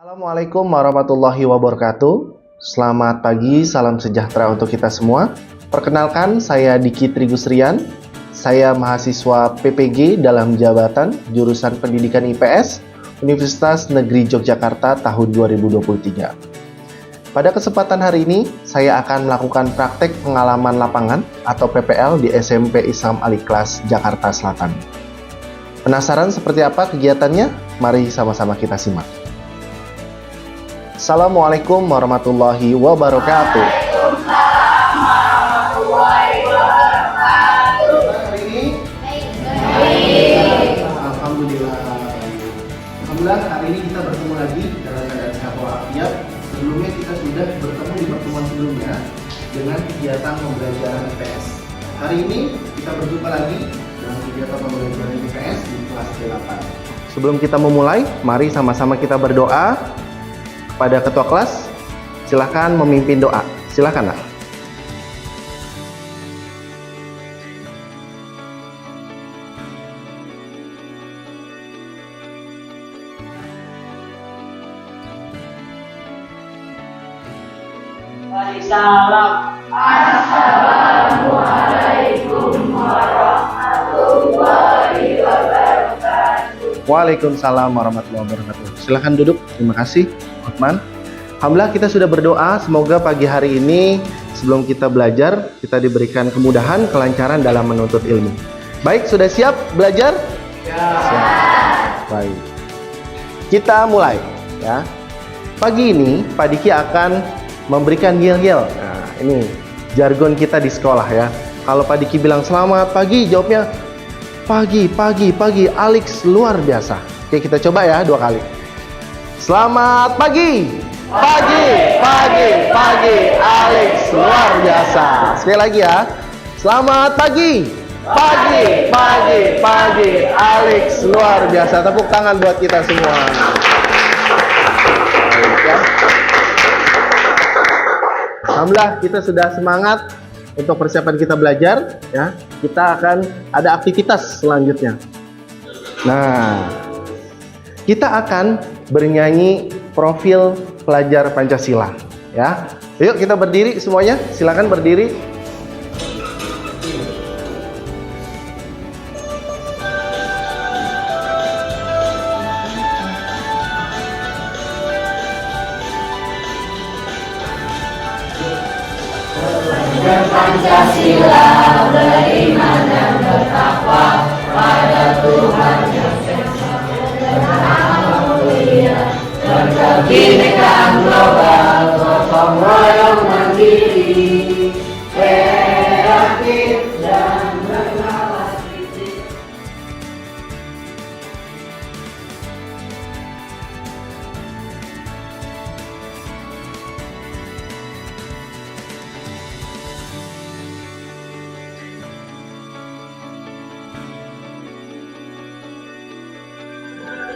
Assalamualaikum warahmatullahi wabarakatuh. Selamat pagi, salam sejahtera untuk kita semua. Perkenalkan, saya Diki Trigusrian. Saya mahasiswa PPG dalam jabatan jurusan Pendidikan IPS Universitas Negeri Yogyakarta tahun 2023. Pada kesempatan hari ini, saya akan melakukan praktek pengalaman lapangan atau PPL di SMP Islam Al-Ikhlas, Jakarta Selatan. Penasaran seperti apa kegiatannya? Mari sama-sama kita simak. Assalamualaikum warahmatullahi wabarakatuh. Waalaikumsalam warahmatullahi wabarakatuh. Hari ini Baik. Alhamdulillah. Alhamdulillah hari ini kita bertemu lagi dalam keadaan sehat walafiat. Sebelumnya kita sudah bertemu di pertemuan sebelumnya dengan kegiatan pembelajaran IPS. Hari ini kita berjumpa lagi dengan kegiatan pembelajaran IPS di kelas 8. Sebelum kita memulai, mari sama-sama kita berdoa. Kepada ketua kelas, silakan memimpin doa. Silakan, Nak. Waalaikumsalam. Assalamualaikum warahmatullahi wabarakatuh. Waalaikumsalam warahmatullahi wabarakatuh. Silakan duduk. Terima kasih, Otman. Alhamdulillah kita sudah berdoa. Semoga pagi hari ini sebelum kita belajar, kita diberikan kemudahan, kelancaran dalam menuntut ilmu. Baik, sudah siap belajar? Ya. Siap. Baik. Kita mulai, ya. Pagi ini Pak Diki akan memberikan yel-yel. Nah, ini jargon kita di sekolah ya. Kalau Pak Diki bilang selamat pagi, jawabnya pagi, pagi, pagi. Alex luar biasa. Oke, kita coba ya 2 kali. Selamat pagi. Pagi, pagi, pagi. Alex luar biasa. Sekali lagi ya. Selamat pagi. Pagi, pagi, pagi. Alex luar biasa. Tepuk tangan buat kita semua. Baik, ya. Alhamdulillah kita sudah semangat untuk persiapan kita belajar ya. Kita akan ada aktivitas selanjutnya. Nah, kita akan bernyanyi profil pelajar Pancasila ya. Yuk kita berdiri semuanya, silakan berdiri. Pancasila beriman dan bertakwa pada Tuhan yang esa dan mulia, berkebinekaan global, gotong royong mandiri, kreatif dan bernalar kritis.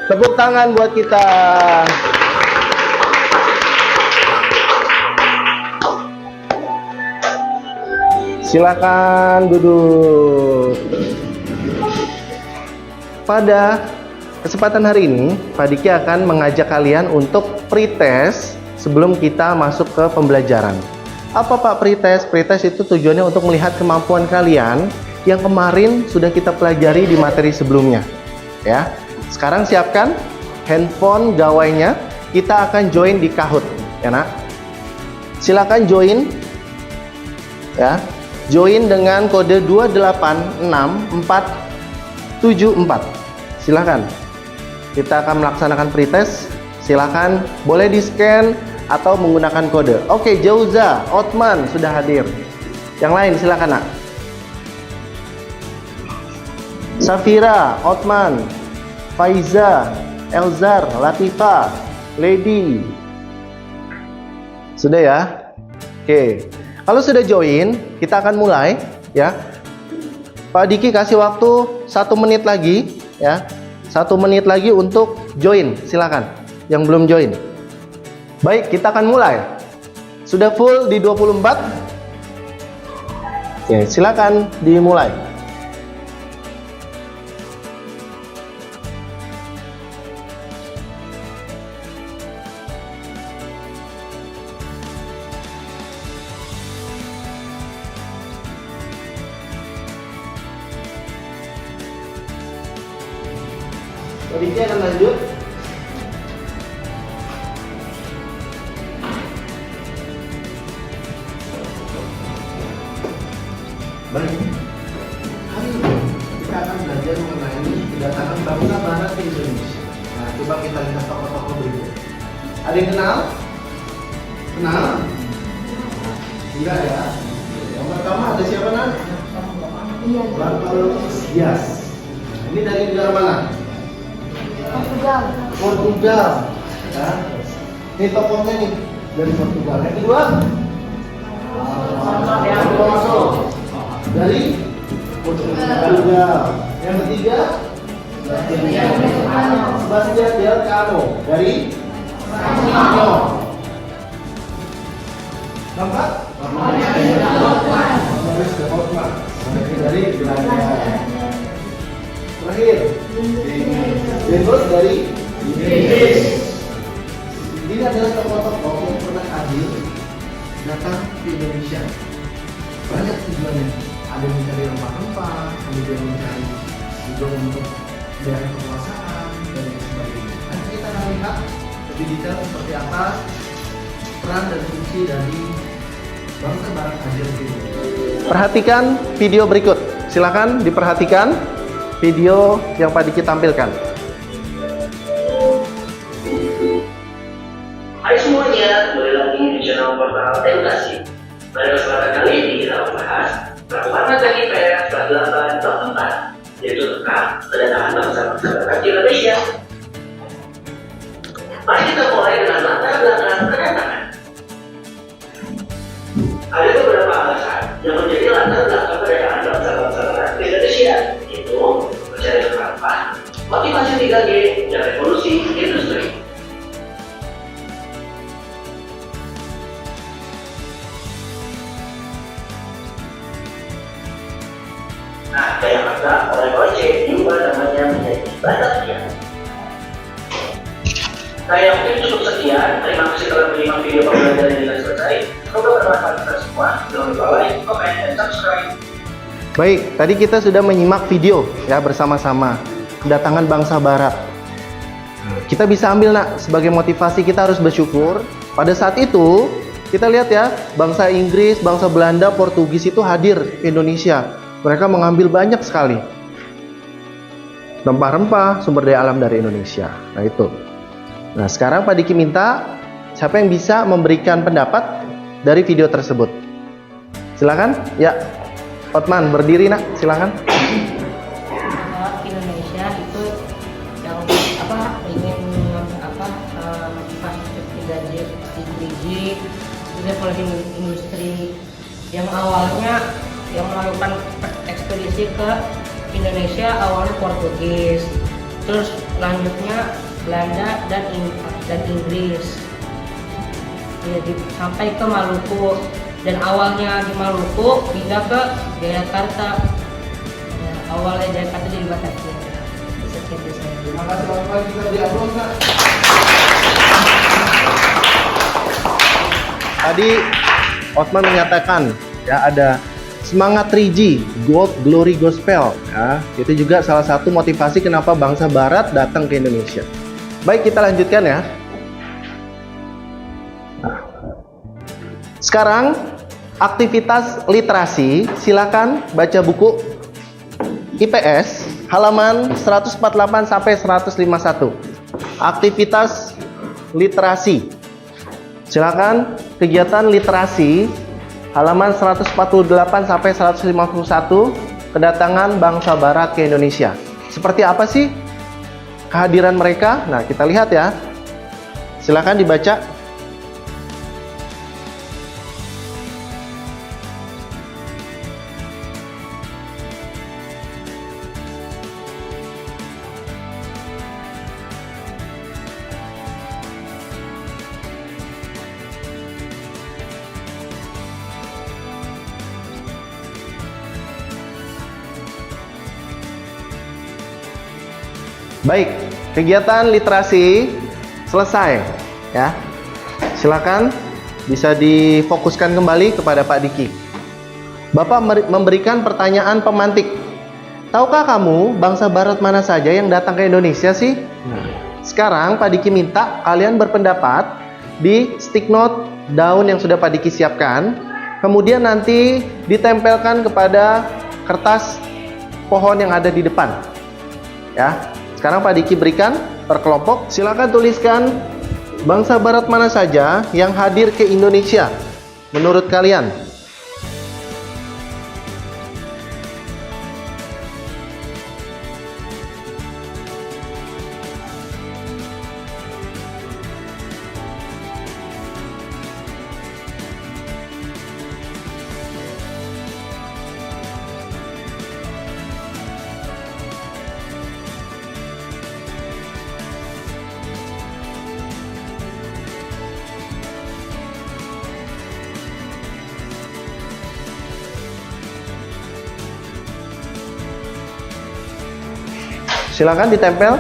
Tepuk tangan buat kita. Silakan duduk. Pada kesempatan hari ini, Pak Diki akan mengajak kalian untuk pretest sebelum kita masuk ke pembelajaran. Apa Pak pretest? Pretest itu tujuannya untuk melihat kemampuan kalian yang kemarin sudah kita pelajari di materi sebelumnya. Ya. Sekarang siapkan handphone gawainya. Kita akan join di Kahoot, ya Nak. Silakan join, ya. Join dengan kode 2866474. Silakan. Kita akan melaksanakan pretest. Silakan, boleh di scan atau menggunakan kode. Oke, Jauza, Otman sudah hadir. Yang lain silakan Nak. Safira, Otman, Faiza, Elzar, Latifa, Lady. Sudah ya? Oke. Kalau sudah join, kita akan mulai ya. Pak Diki kasih waktu 1 menit lagi ya. 1 menit lagi untuk join. Silakan. Yang belum join. Baik, kita akan mulai. Sudah full di 24? Oke, silakan dimulai. Pak Diki akan lanjut. Baik. Hari ini kita akan belajar mengenai kedatangan bangsa barat ke Indonesia. Nah, coba kita lihat tokoh-tokoh berikut. Ada yang kenal? Kenal? Enggak ya? Yang pertama ada siapa, Nan? Bartolomeu Dias. Ini dari negara mana? Portugal. Ya. Ini tokohnya nih dari Portugal. Yang kedua? Alfonso dari Portugal. Yang ketiga? Sebastian Elcano dari Spanyol. Keempat? Dari Belanda. Terakhir? Bebas dari Inggris. Ini adalah tokoh-tokoh yang pernah hadir datang ke Indonesia. Banyak tujuannya. Ada yang mencari rempah-rempah, ada yang mencari juga untuk daerah kekuasaan dan lain sebagainya. Nanti kita akan lihat lebih detail seperti apa peran dan fungsi dari bangsa barat hadir di Indonesia. Perhatikan video berikut. Silakan diperhatikan video yang Pak Diki tampilkan. Hai semuanya, kembali lagi di channel Portal Edukasi. Pada kesempatan kali ini kita membahas perkembangan KIPR kelas 8 bab 4, yaitu tentang kedatangan bangsa-bangsa barat di Indonesia. Mari kita mulai dengan latar belakang kedatangan. Ada beberapa alasan yang menjadi latar belakang kedatangan bangsa-bangsa barat di Indonesia, yaitu mencari rempah, motivasi 3G, dan revolusi industri. Nah, Jayakarta oleh OC juga namanya menjadi Batavia. Saya mungkin cukup sekian. Terima kasih telah menyimak video pembelajaran ini dengan selesai. Semoga bermanfaat kita semua. Jangan lupa like, comment, dan subscribe. Baik, tadi kita sudah menyimak video ya bersama-sama kedatangan bangsa barat. Kita bisa ambil sebagai motivasi kita harus bersyukur. Pada saat itu kita lihat ya, bangsa Inggris, bangsa Belanda, Portugis itu hadir ke Indonesia. Mereka mengambil banyak sekali rempah-rempah, sumber daya alam dari Indonesia. Nah itu. Nah sekarang Pak Diki minta siapa yang bisa memberikan pendapat dari video tersebut. Silakan. Ya, Otman berdiri nak. Silakan. Indonesia itu yang ingin motivasi 3G, revolusi industri yang awalnya yang melakukan ekspedisi ke Indonesia awalnya Portugis, terus lanjutnya Belanda dan Inggris, jadi sampai ke Maluku, dan awalnya di Maluku pindah ke Jayakarta. Nah, awalnya Jayakarta jadi Batavia. Sekian dari saya. Terima kasih Bapak, kita diupload nak. Tadi Otman menyatakan ya ada semangat 3G, Gold Glory Gospel ya. Itu juga salah satu motivasi kenapa bangsa barat datang ke Indonesia. Baik, kita lanjutkan ya. Nah, sekarang aktivitas literasi, silakan baca buku IPS halaman 148 sampai 151. Aktivitas literasi. Silakan kegiatan literasi halaman 148 sampai 151, kedatangan bangsa barat ke Indonesia. Seperti apa sih kehadiran mereka? Nah, kita lihat ya. Silakan dibaca. Baik, kegiatan literasi selesai ya. Silakan bisa difokuskan kembali kepada Pak Diki. Bapak memberikan pertanyaan pemantik. Tahukah kamu bangsa barat mana saja yang datang ke Indonesia sih? Sekarang Pak Diki minta kalian berpendapat di stick note daun yang sudah Pak Diki siapkan. Kemudian nanti ditempelkan kepada kertas pohon yang ada di depan. Ya. Sekarang Pak Diki berikan per kelompok. Silakan tuliskan bangsa barat mana saja yang hadir ke Indonesia menurut kalian. Silakan ditempel.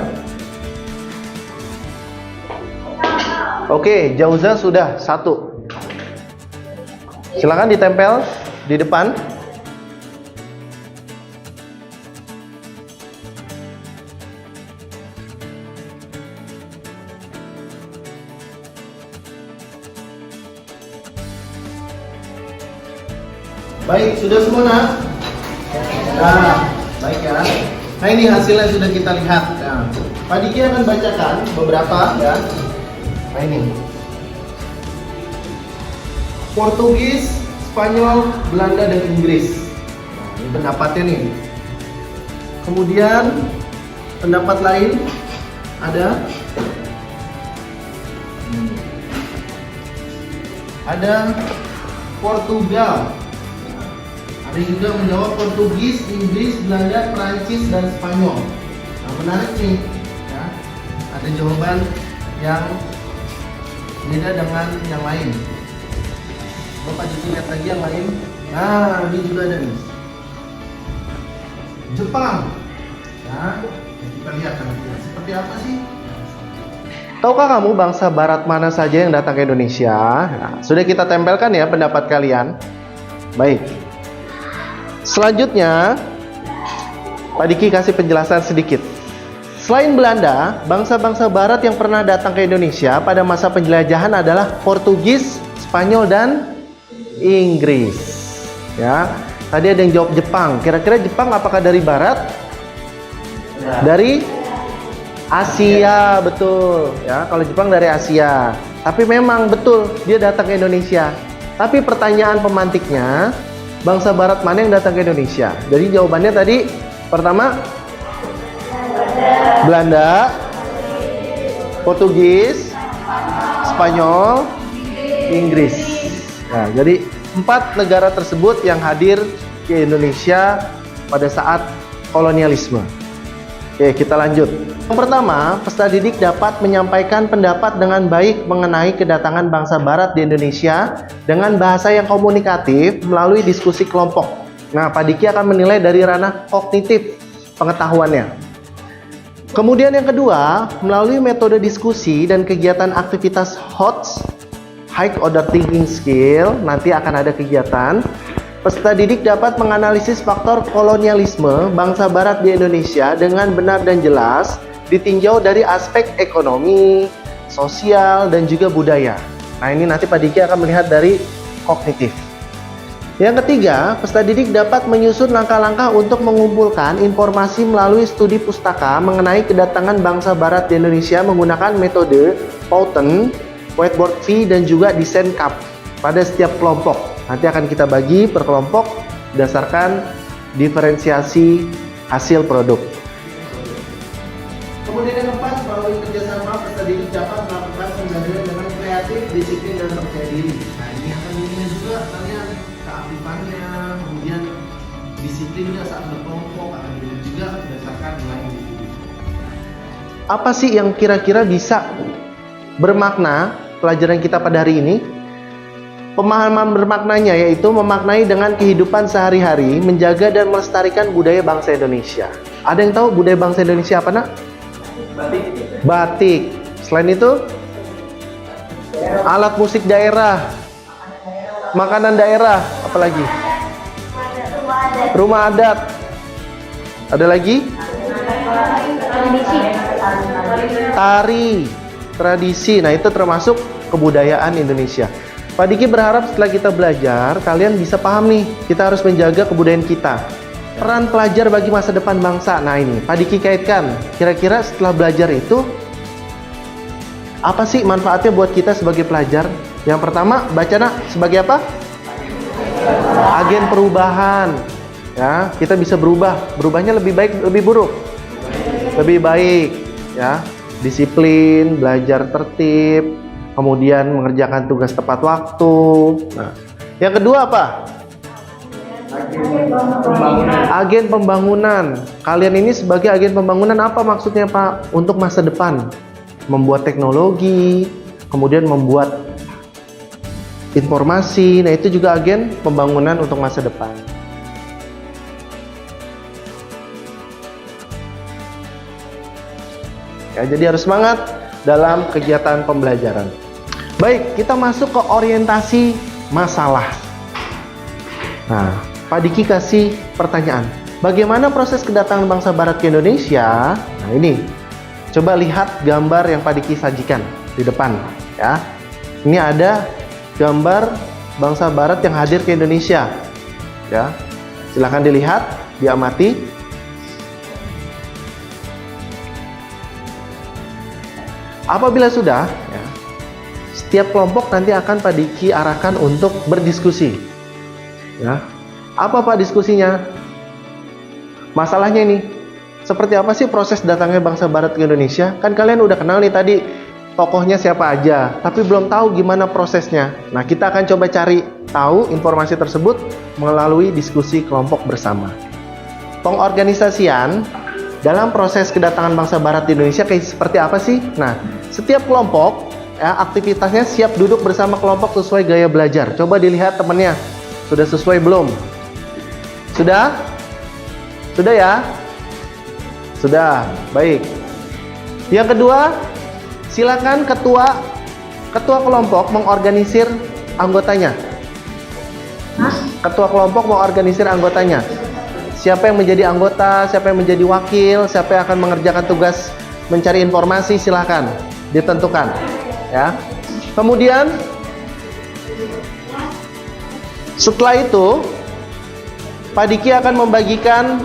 Oke, Jauza sudah 1. Silakan ditempel di depan. Baik, sudah semua nak? Nah, baik ya. Nah ini hasilnya sudah kita lihat. Nah, Pak Diki akan bacakan beberapa ya. Nah ini Portugis, Spanyol, Belanda dan Inggris. Nah, ini pendapatnya nih. Kemudian pendapat lain ada Portugal. Ada juga menjawab Portugis, Inggris, Belanda, Prancis, dan Spanyol. Nah, menarik nih, ya. Ada jawaban yang beda dengan yang lain. Bapak juga lihat lagi yang lain. Nah, ini juga ada nih. Jepang. Nah, kita lihat nanti seperti apa sih? Tahukah kamu bangsa barat mana saja yang datang ke Indonesia? Nah, sudah kita tempelkan ya pendapat kalian. Baik. Selanjutnya, Pak Diki kasih penjelasan sedikit. Selain Belanda, bangsa-bangsa barat yang pernah datang ke Indonesia pada masa penjelajahan adalah Portugis, Spanyol, dan Inggris. Ya, tadi ada yang jawab Jepang. Kira-kira Jepang apakah dari barat? Dari Asia, betul. Ya, kalau Jepang dari Asia. Tapi memang betul dia datang ke Indonesia. Tapi pertanyaan pemantiknya, bangsa barat mana yang datang ke Indonesia? Jadi jawabannya tadi pertama Belanda, Portugis, Spanyol, Inggris. Nah, jadi 4 negara tersebut yang hadir ke Indonesia pada saat kolonialisme. Oke, kita lanjut. Yang pertama, peserta didik dapat menyampaikan pendapat dengan baik mengenai kedatangan bangsa barat di Indonesia dengan bahasa yang komunikatif melalui diskusi kelompok. Nah, Pak Diki akan menilai dari ranah kognitif pengetahuannya. Kemudian yang kedua, melalui metode diskusi dan kegiatan aktivitas HOTS, High Order Thinking Skill, nanti akan ada kegiatan. Peserta didik dapat menganalisis faktor kolonialisme bangsa barat di Indonesia dengan benar dan jelas, ditinjau dari aspek ekonomi, sosial, dan juga budaya. Nah, ini nanti Pak Diki akan melihat dari kognitif. Yang ketiga, peserta didik dapat menyusun langkah-langkah untuk mengumpulkan informasi melalui studi pustaka mengenai kedatangan bangsa barat di Indonesia menggunakan metode Powton, Whiteboard V, dan juga desain cup pada setiap kelompok. Nanti akan kita bagi per kelompok berdasarkan diferensiasi hasil produk. Kemudian yang keempat, melalui kerjasama peserta didik dapat melakukan pembelajaran dengan kreatif, disiplin, dan percaya diri. Nah, ini akan dinilai juga kalian keaktifannya, kemudian disiplinnya saat berkelompok akan dinilai juga berdasarkan nilai individu. Apa sih yang kira-kira bisa bermakna pelajaran kita pada hari ini? Pemahaman bermaknanya yaitu memaknai dengan kehidupan sehari-hari, menjaga dan melestarikan budaya bangsa Indonesia. Ada yang tahu budaya bangsa Indonesia apa, nak? Batik. Batik. Selain itu, alat musik daerah, makanan daerah, apalagi? Rumah adat. Ada lagi? Tari, tradisi. Nah, itu termasuk kebudayaan Indonesia. Pak Diki berharap setelah kita belajar, kalian bisa paham nih, kita harus menjaga kebudayaan kita. Peran pelajar bagi masa depan bangsa. Nah ini, Pak Diki kaitkan. Kira-kira setelah belajar itu, apa sih manfaatnya buat kita sebagai pelajar? Yang pertama, baca nak, sebagai apa? Agen perubahan. Ya, kita bisa berubah. Berubahnya lebih baik, lebih buruk? Lebih baik. Ya, disiplin, belajar tertib, kemudian mengerjakan tugas tepat waktu. Nah, yang kedua apa? Agen pembangunan. Kalian ini sebagai agen pembangunan, apa maksudnya Pak? Untuk masa depan. Membuat teknologi, kemudian membuat informasi. Nah, itu juga agen pembangunan untuk masa depan. Ya, jadi harus semangat dalam kegiatan pembelajaran. Baik, kita masuk ke orientasi masalah. Nah, Pak Diki kasih pertanyaan. Bagaimana proses kedatangan bangsa Barat ke Indonesia? Nah, ini. Coba lihat gambar yang Pak Diki sajikan di depan, ya. Ini ada gambar bangsa Barat yang hadir ke Indonesia. Ya. Silahkan dilihat, diamati. Apabila sudah, ya, setiap kelompok nanti akan Pak Diki arahkan untuk berdiskusi. Ya, apa Pak diskusinya? Masalahnya ini, seperti apa sih proses datangnya bangsa Barat ke Indonesia? Kan kalian udah kenal nih tadi tokohnya siapa aja, tapi belum tahu gimana prosesnya. Nah, kita akan coba cari tahu informasi tersebut melalui diskusi kelompok bersama. Pengorganisasian dalam proses kedatangan bangsa Barat di Indonesia kayak seperti apa sih? Nah, setiap kelompok ya, aktivitasnya siap duduk bersama kelompok sesuai gaya belajar. Coba dilihat temannya, sudah sesuai belum? Sudah? Sudah ya? Sudah, baik. Yang kedua, silakan ketua kelompok mengorganisir anggotanya. Ketua kelompok mengorganisir anggotanya. Siapa yang menjadi anggota, siapa yang menjadi wakil, siapa yang akan mengerjakan tugas mencari informasi, silahkan ditentukan. Ya. Kemudian setelah itu Pak Diki akan membagikan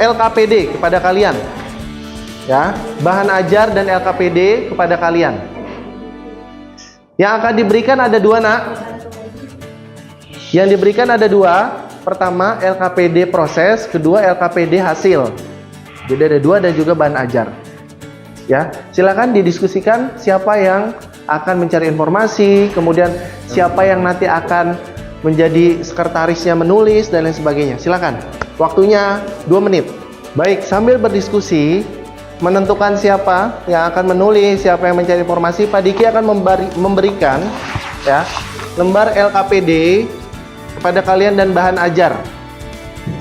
LKPD kepada kalian. Ya, bahan ajar dan LKPD kepada kalian. Yang akan diberikan ada dua, Nak. Yang diberikan ada dua. Pertama LKPD proses, kedua LKPD hasil. Jadi ada dua dan juga bahan ajar. Ya, silakan didiskusikan siapa yang akan mencari informasi, kemudian siapa yang nanti akan menjadi sekretarisnya menulis dan lain sebagainya. Silakan. Waktunya 2 menit. Baik, sambil berdiskusi menentukan siapa yang akan menulis, siapa yang mencari informasi, Pak Diki akan memberikan ya lembar LKPD kepada kalian dan bahan ajar.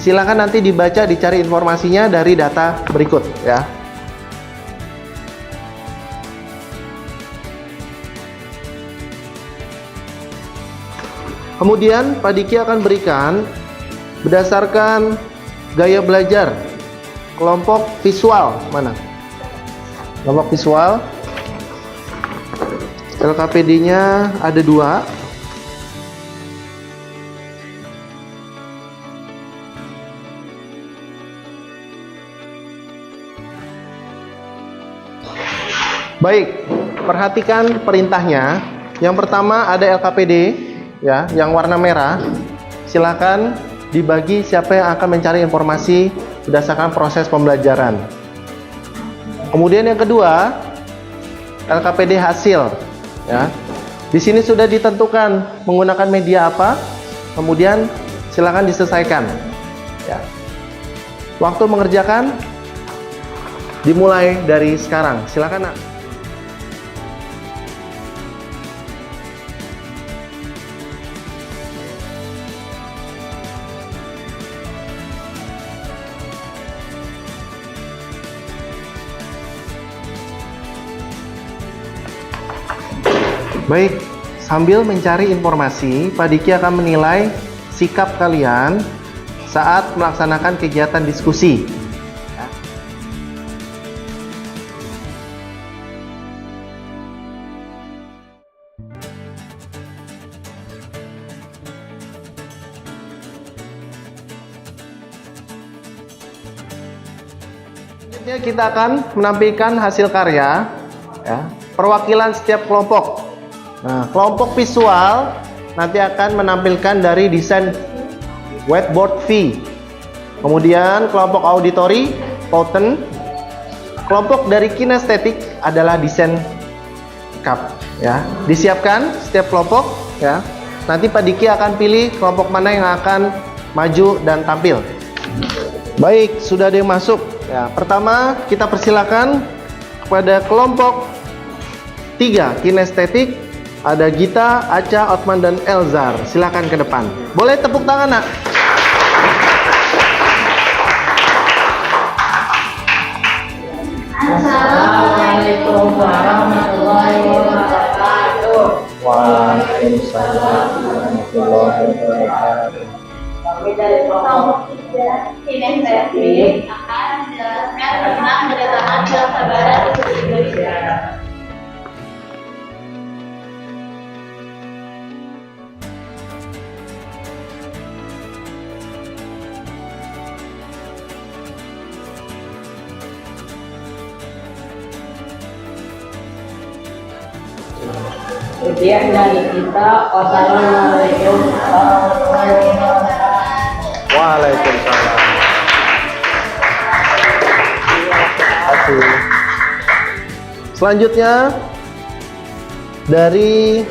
Silakan nanti dibaca, dicari informasinya dari data berikut ya. Kemudian Pak Diki akan berikan berdasarkan gaya belajar kelompok visual. Mana? Kelompok visual. LKPD-nya ada 2. Baik, perhatikan perintahnya. Yang pertama ada LKPD ya, yang warna merah. Silakan dibagi siapa yang akan mencari informasi berdasarkan proses pembelajaran. Kemudian yang kedua, LKPD hasil ya. Di sini sudah ditentukan menggunakan media apa. Kemudian silakan diselesaikan ya. Waktu mengerjakan dimulai dari sekarang. Silakan, Nak. Baik, sambil mencari informasi, Pak Diki akan menilai sikap kalian saat melaksanakan kegiatan diskusi. Selanjutnya kita akan menampilkan hasil karya, ya, perwakilan setiap kelompok. Nah, kelompok visual nanti akan menampilkan dari desain whiteboard V. Kemudian kelompok auditori, fountain. Kelompok dari kinestetik adalah desain cup. Ya, disiapkan setiap kelompok. Ya, nanti Pak Diki akan pilih kelompok mana yang akan maju dan tampil. Baik, sudah ada yang masuk. Ya, pertama kita persilakan kepada kelompok 3 kinestetik. Ada Gita, Aca, Otman, dan Elzar. Silakan ke depan. Boleh tepuk tangan, Nak? Assalamualaikum warahmatullahi wabarakatuh. Waalaikumsalam warahmatullahi wabarakatuh. Kami dari kelompok 3 kinestetik akan menjelaskan tentang kedatangan bangsa barat ke Indonesia. Sekian dari kita. Wassalamualaikum warahmatullahi wabarakatuh. Waalaikumsalam. Terima kasih. Selanjutnya dari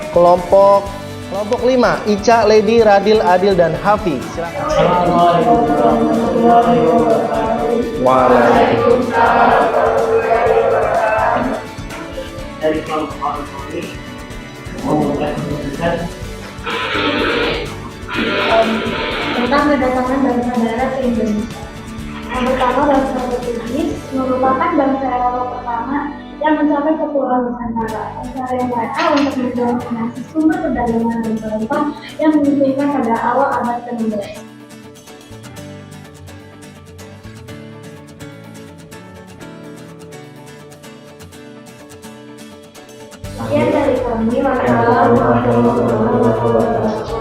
kelompok 5, Ica, Lady, Radil, Adil, dan Hafi. Silakan. Assalamualaikum warahmatullahi wabarakatuh. Waalaikumsalam. Dari kelompok ini mengucapkan tentang kedatangan bangsa barat ke Indonesia. Yang pertama, bangsa Portugis merupakan bangsa Eropa pertama yang mencapai ke Pulau Nusantara. Pencarian mereka untuk mendominasi sumber perdagangan rempah-rempah yang dimungkinkan pada awal abad ke-16. Sekian dari kami. Wassalamualaikum warahmatullahi wabarakatuh.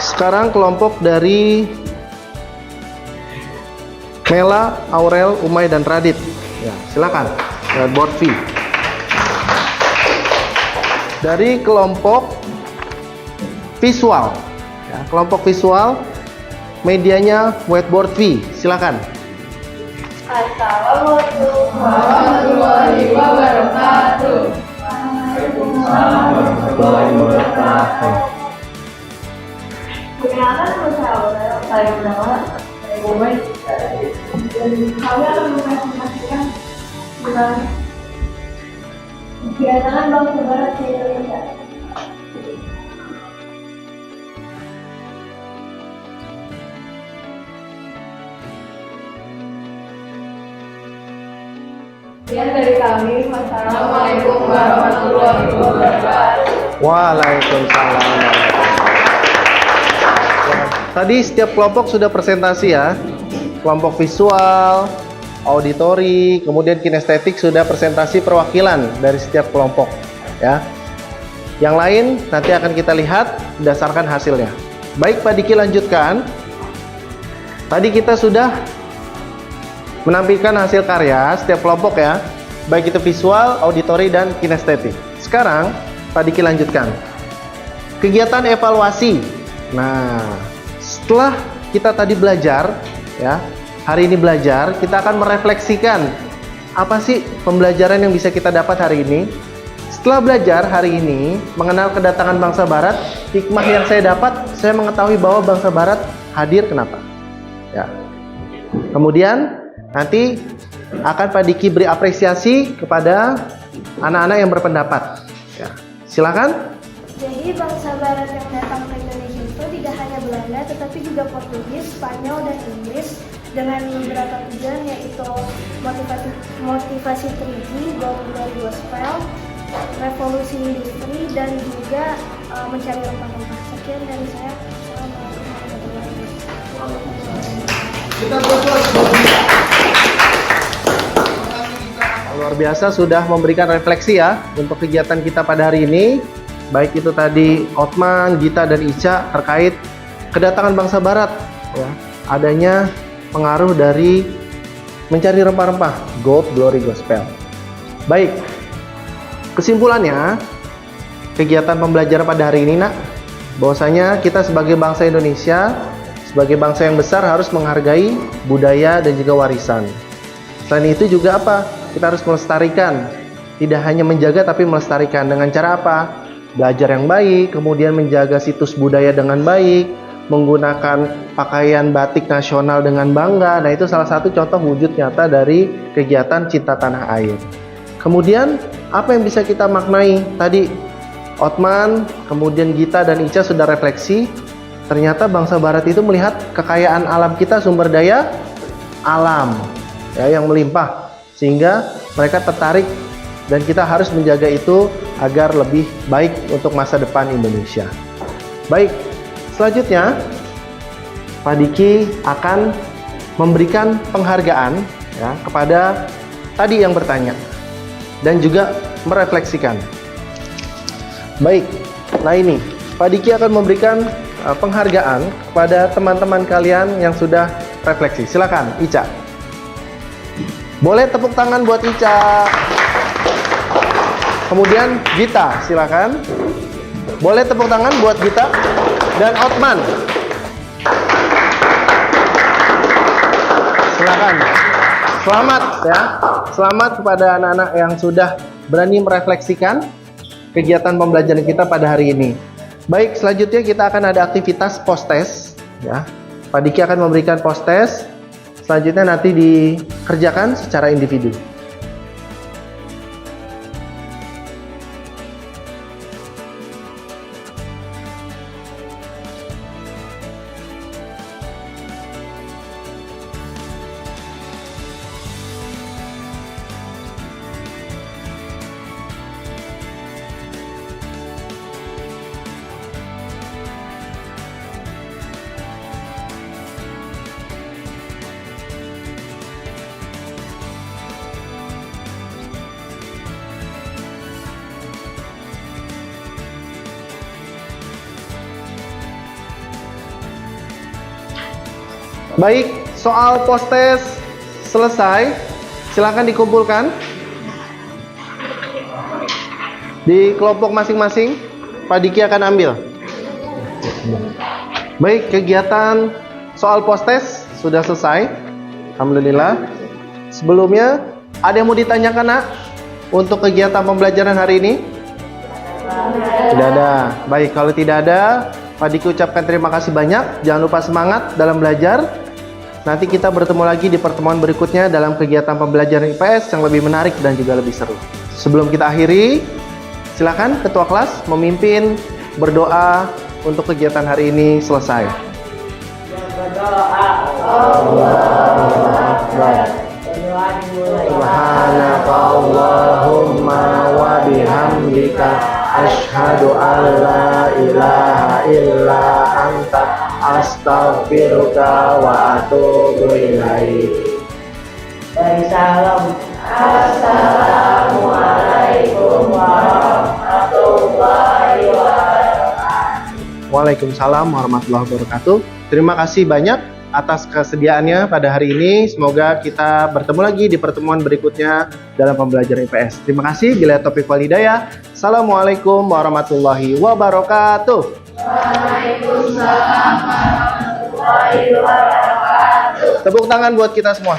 Sekarang kelompok dari Mela, Aurel, Umay, dan Radit. Ya, silakan. Board V. Dari kelompok visual. Ya, kelompok visual, medianya whiteboard V. Silakan. Assalamualaikum warahmatullahi wabarakatuh. Warahmatullahi wabarakatuh. Perkenalkan, saya bernama Umay. Kami akan mempresentasikan tentang kedatangan bangsa barat ke Indonesia. Sekian dari kami. Wassalamualaikum warahmatullahi wabarakatuh. Waalaikumsalam. Tadi setiap kelompok sudah presentasi ya. Kelompok visual, auditori, kemudian kinestetik sudah presentasi perwakilan dari setiap kelompok ya. Yang lain nanti akan kita lihat berdasarkan hasilnya. Baik, Pak Diki lanjutkan. Tadi kita sudah menampilkan hasil karya setiap kelompok ya, baik itu visual, auditori, dan kinestetik. Sekarang Pak Diki lanjutkan kegiatan evaluasi. Nah, setelah kita tadi belajar ya, hari ini belajar, kita akan merefleksikan apa sih pembelajaran yang bisa kita dapat hari ini. Setelah belajar hari ini mengenal kedatangan bangsa barat, hikmah yang saya dapat, saya mengetahui bahwa bangsa barat hadir kenapa ya. Kemudian nanti akan Pak Diki beri apresiasi kepada anak-anak yang berpendapat ya. Silakan. Jadi bangsa barat yang datang ke Indonesia itu tidak hanya Belanda tetapi juga Portugis, Spanyol, dan Inggris dengan beberapa tujuan yaitu motivasi 3G, bom dari gospel, revolusi industri, dan juga mencari rempah-rempah. Sekian dari saya. Assalamualaikum warahmatullahi wabarakatuh. Kita berdoa. luar biasa sudah memberikan refleksi ya untuk kegiatan kita pada hari ini. Baik itu tadi Otman, Gita, dan Ica terkait kedatangan bangsa Barat ya, adanya pengaruh dari mencari rempah-rempah, gold, glory, gospel. Baik, kesimpulannya kegiatan pembelajaran pada hari ini nak, bahwasanya kita sebagai bangsa Indonesia, sebagai bangsa yang besar harus menghargai budaya dan juga warisan. Selain itu juga apa? Kita harus melestarikan, tidak hanya menjaga tapi melestarikan dengan cara apa? Belajar yang baik, kemudian menjaga situs budaya dengan baik, menggunakan pakaian batik nasional dengan bangga. Nah, itu salah satu contoh wujud nyata dari kegiatan cinta tanah air. Kemudian apa yang bisa kita maknai? Tadi Otman, kemudian Gita dan Ica sudah refleksi. Ternyata bangsa Barat itu melihat kekayaan alam kita, sumber daya alam ya, yang melimpah, sehingga mereka tertarik dan kita harus menjaga itu agar lebih baik untuk masa depan Indonesia. Baik, selanjutnya Pak Diki akan memberikan penghargaan ya, kepada tadi yang bertanya dan juga merefleksikan. Baik, nah ini Pak Diki akan memberikan penghargaan kepada teman-teman kalian yang sudah refleksi. Silakan, Ica. Boleh tepuk tangan buat Ica. Kemudian Gita, silakan. Boleh tepuk tangan buat Gita dan Otman. Silakan. Selamat ya. Selamat kepada anak-anak yang sudah berani merefleksikan kegiatan pembelajaran kita pada hari ini. Baik, selanjutnya kita akan ada aktivitas post-test ya. Pak Diki akan memberikan post-test. Selanjutnya nanti dikerjakan secara individu. Baik, soal post-test selesai. Silakan dikumpulkan di kelompok masing-masing. Pak Diki akan ambil. Baik, kegiatan soal post-test sudah selesai. Alhamdulillah. Sebelumnya, ada yang mau ditanyakan, Nak? Untuk kegiatan pembelajaran hari ini? Tidak ada. Baik, kalau tidak ada, Pak Diki ucapkan terima kasih banyak. Jangan lupa semangat dalam belajar. Nanti kita bertemu lagi di pertemuan berikutnya dalam kegiatan pembelajaran IPS yang lebih menarik dan juga lebih seru. Sebelum kita akhiri, silakan Ketua kelas memimpin berdoa untuk kegiatan hari ini selesai. Berdoa. Subhanaka Allahumma wa bihamdika asyhadu an la ilaha illa anta astaghfiruka wa atubu ilaik. Baik, salam. Assalamualaikum warahmatullahi wabarakatuh. Waalaikumsalam warahmatullahi wabarakatuh. Terima kasih banyak atas kesediaannya pada hari ini. Semoga kita bertemu lagi di pertemuan berikutnya dalam pembelajaran IPS. Terima kasih. Bila taufiq wal hidayah. Assalamualaikum warahmatullahi wabarakatuh. Waalaikumsalam warahmatullahi wabarakatuh. Tepuk tangan buat kita semua.